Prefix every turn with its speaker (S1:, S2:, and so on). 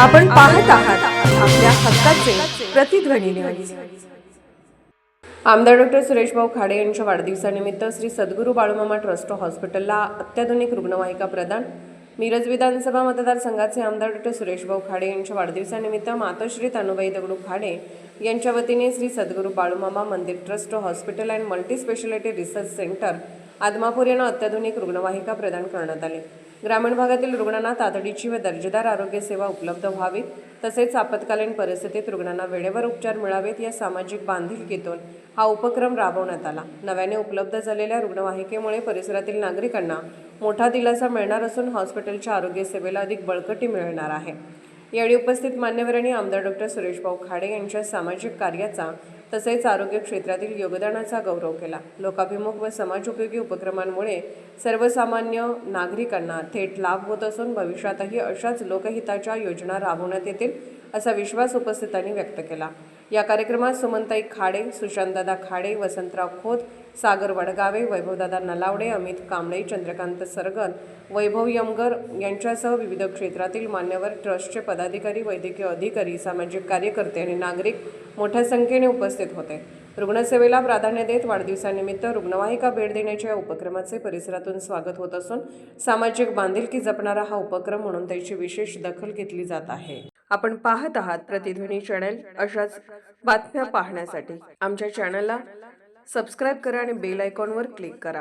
S1: आपण पाहत आहात आपल्या हक्काचे प्रतिध्वनी न्यूज। आमदार डॉक्टर सुरेशभाऊ खाडे यांच्या वाढदिवसानिमित्त श्री सद्गुरू बाळूमामा ट्रस्ट हॉस्पिटलला अत्याधुनिक रुग्णवाहिका प्रदान। मिरज विधानसभा मतदारसंघाचे आमदार डॉक्टर सुरेशभाऊ खाडे यांच्या वाढदिवसानिमित्त मातोश्री तनुबाई दगडू खाडे यांच्या वतीने श्री सद्गुरू बाळूमामा मंदिर trust hospital and multi speciality research centre Adampur यांना अत्याधुनिक रुग्णवाहिका प्रदान करण्यात आली। ग्रामीण भागातील रुग्णांना तातडीची व दर्जेदार आरोग्य सेवा उपलब्ध व्हावी, तसेच आपत्कालीन परिस्थितीत रुग्णांना वेळेवर उपचार मिळावेत या सामाजिक बांधिलकीतून हा उपक्रम राबवण्यात आला। नव्याने उपलब्ध झालेल्या रुग्णवाहिकेमुळे परिसरातील नागरिकांना मोठा दिलासा मिळणार असून हॉस्पिटलच्या आरोग्य सेवेला अधिक बळकटी मिळणार आहे। यावेळी उपस्थित मान्यवरांनी आमदार डॉक्टर सुरेशभाऊ खाडे यांच्या सामाजिक कार्याचा तसेच आरोग्य क्षेत्रातील योगदानाचा गौरव केला। लोकाभिमुख व समाजोपयोगी उपक्रमांमुळे सर्वसामान्य नागरिकांना थेट लाभ होत असून भविष्यातही अशाच लोकहिताच्या योजना राबवण्यात येतील असा विश्वास उपस्थितांनी व्यक्त केला। या कार्यक्रमात सुमनताई खाडे, सुशांतदादा खाडे, वसंतराव खोत, सागर वडगावे, वैभवदादा नलावडे, अमित कांबळे, चंद्रकांत सरगन, वैभव यमगर यांच्यासह विविध क्षेत्रातील मान्यवर, ट्रस्टचे पदाधिकारी, वैद्यकीय अधिकारी, सामाजिक कार्यकर्ते आणि नागरिक मोठ्या संख्येने उपस्थित होते। रुग्णसेवेला प्राधान्य देत वाढदिवसानिमित्त रुग्णवाहिका भेट देण्याच्या या उपक्रमाचे परिसरातून स्वागत होत असून सामाजिक बांधिलकी जपणारा हा उपक्रम म्हणून त्याची विशेष दखल घेतली जात आहे। आपण पाहत आहात प्रतिध्वनी चॅनल। अशाच बातम्या पाहण्यासाठी आमच्या चॅनलला सबस्क्राइब करा आणि बेल आयकॉनवर क्लिक करा।